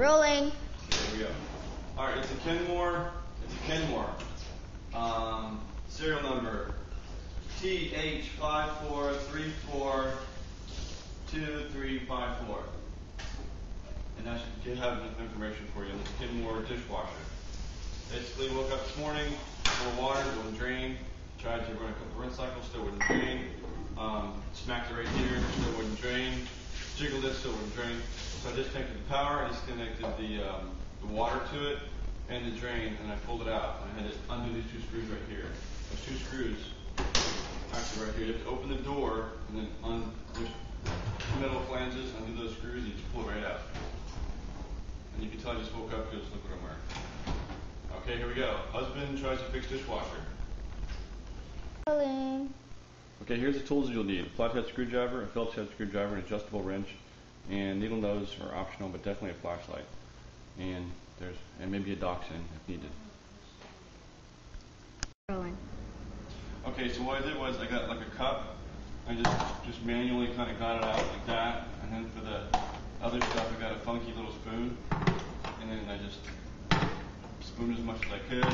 Rolling. There we go. Alright, it's a Kenmore. Serial number TH54342354. And that should have enough information for you. It's a Kenmore Dishwasher. Basically, woke up this morning, full of water, wouldn't drain. Tried to run a couple rinse cycles, still wouldn't drain. Smacked it right here, still wouldn't drain. Jiggled it, still wouldn't drain. So I disconnected the power, I disconnected the water to it, and the drain, and I pulled it out. And I had to undo these two screws right here. Those two screws, actually right here, you have to open the door, and then there's two metal flanges, undo those screws, and you just pull it right out. And you can tell I just woke up because look what I'm wearing. Okay, here we go. Husband tries to fix dishwasher. Rolling. Okay, here's the tools you'll need. A flathead screwdriver, a Phillips head screwdriver, an adjustable wrench, and needle nose are optional, but definitely a flashlight. And maybe a dachshund if needed. Rolling. Okay, so what I did was I got like a cup. I just manually kind of got it out like that, and then for the other stuff I got a funky little spoon, and then I just spooned as much as I could.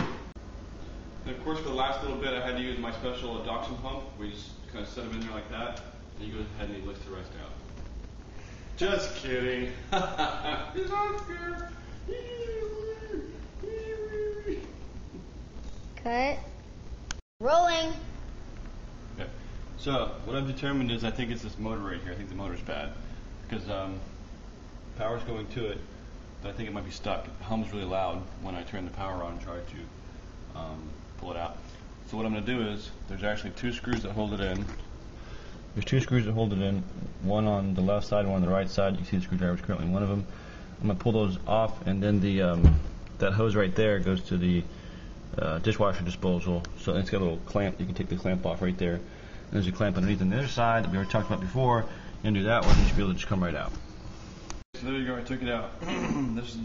And of course, for the last little bit, I had to use my special dachshund pump. We just kind of set them in there like that, and you go ahead and you lift the rest out. Just kidding. He's not scared. Cut. Rolling. Okay. So what I've determined is I think it's this motor right here. I think the motor's bad because power's going to it, but I think it might be stuck. It hums really loud when I turn the power on and try to pull it out. So what I'm going to do is there's actually two screws that hold it in. There's two screws that hold it in, one on the left side and one on the right side. You can see the screwdriver is currently in one of them. I'm going to pull those off, and then that hose right there goes to the dishwasher disposal. So it's got a little clamp. You can take the clamp off right there. And there's a clamp underneath on the other side that we already talked about before. You undo that one, you should be able to just come right out. So there you go. I took it out. This is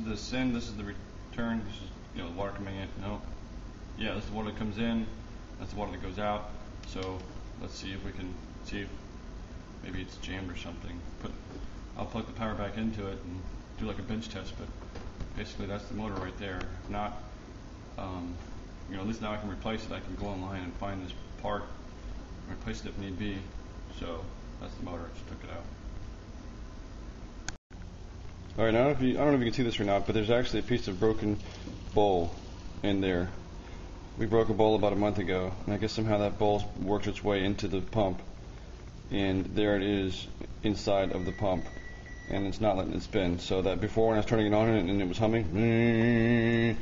the send. This is the return. This is the water coming in. No. Yeah, this is the water that comes in. That's the water that goes out. So let's see if we can see if maybe it's jammed or something. I'll plug the power back into it and do like a bench test, but basically that's the motor right there. If not, at least now I can replace it. I can go online and find this part and replace it if need be. So that's the motor. I just took it out. Alright, I don't know if you can see this or not, but there's actually a piece of broken bowl in there. We broke a bowl about a month ago, and I guess somehow that bowl worked its way into the pump, and there it is inside of the pump, and it's not letting it spin. So that before, when I was turning it on and it was humming,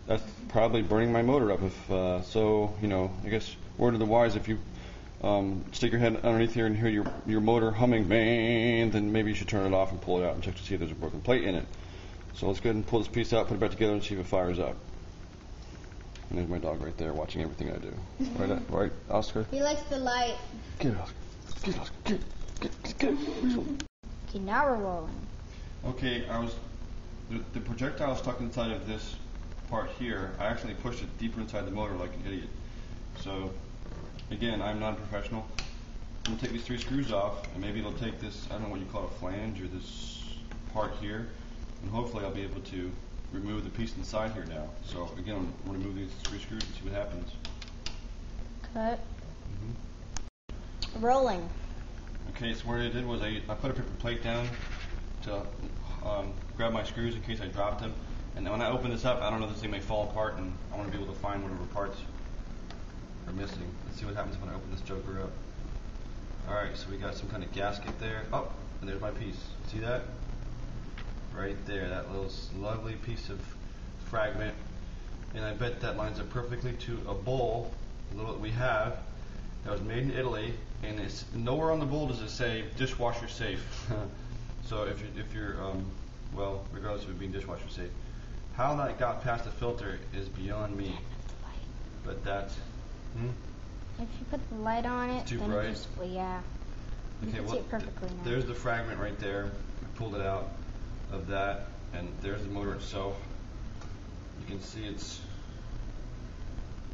that's probably burning my motor up. I guess word of the wise, if you stick your head underneath here and hear your motor humming, then maybe you should turn it off and pull it out and check to see if there's a broken plate in it. So let's go ahead and pull this piece out, put it back together, and see if it fires up. And there's my dog right there watching everything I do. Right, Oscar? He likes the light. Get it, Oscar. Get it, Oscar. Get it. Okay, now we're rolling. Okay, the projectile stuck inside of this part here. I actually pushed it deeper inside the motor like an idiot. So, again, I'm not a professional. I'm going to take these three screws off, and maybe it'll take this, I don't know what you call it, a flange, or this part here, and hopefully I'll be able to remove the piece inside here now. So again, I'm going to remove these three screws and see what happens. Cut. Rolling. Okay, so what I did was I put a paper plate down to grab my screws in case I dropped them. And then when I open this up, I don't know, this thing may fall apart, and I want to be able to find whatever parts are missing. Let's see what happens when I open this joker up. Alright, so we got some kind of gasket there. Oh, and there's my piece. See that? Right there, that little lovely piece of fragment, and I bet that lines up perfectly to a bowl, the little that we have, that was made in Italy, and it's nowhere on the bowl does it say dishwasher safe. So if you're regardless of it being dishwasher safe, how that got past the filter is beyond me. But that's if you put the light on it, too then bright. Yeah. You can see it perfectly now. There's the fragment right there. I pulled it out of that, and there's the motor itself. You can see it's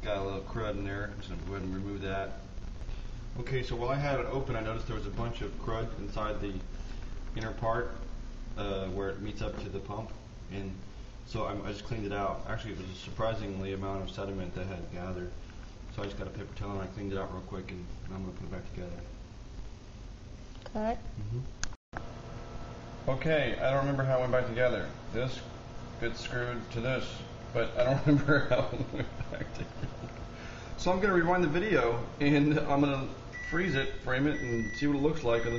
got a little crud in there, so I'm going to go ahead and remove that. Okay, so while I had it open, I noticed there was a bunch of crud inside the inner part, where it meets up to the pump, and so I just cleaned it out. Actually, it was a surprisingly amount of sediment that had gathered. So I just got a paper towel and I cleaned it out real quick, and I'm going to put it back together. Cut. Okay, I don't remember how it went back together. This gets screwed to this, but I don't remember how it went back together. So I'm going to rewind the video, and I'm going to freeze it, frame it, and see what it looks like on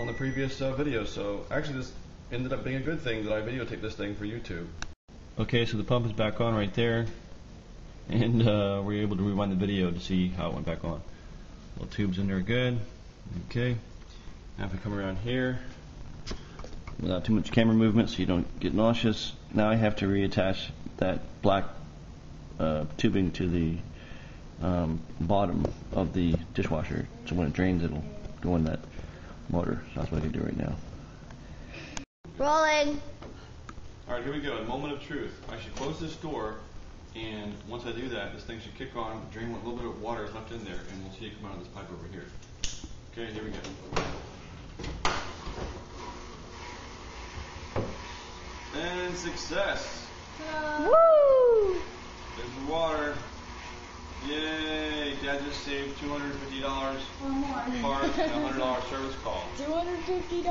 the previous video. So actually, this ended up being a good thing that I videotaped this thing for YouTube. Okay, so the pump is back on right there, and we're able to rewind the video to see how it went back on. Little tubes in there, good. Okay. Now if we come around here, without too much camera movement so you don't get nauseous, now I have to reattach that black tubing to the bottom of the dishwasher, so when it drains it'll go in that motor. So that's what I can do right now. Rolling. Alright, here we go, a moment of truth. I should close this door, and once I do that, this thing should kick on, drain what little bit of water is left in there, and we'll see it come out of this pipe over here. Okay, here we go. And success! Woo! There's the water. Yay! Dad just saved $250 Or more. parts and a $100 service call. $250.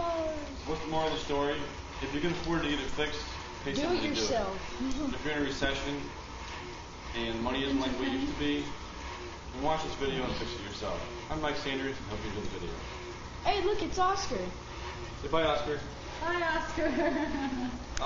What's the moral of the story? If you can afford to get it fixed, pay Do somebody it to do it. yourself. If you're in a recession and money isn't like what it used to be, then watch this video and fix it yourself. I'm Mike Sanders and hope you enjoy the video. Hey, look, it's Oscar. Say bye, Oscar. Hi, Oscar.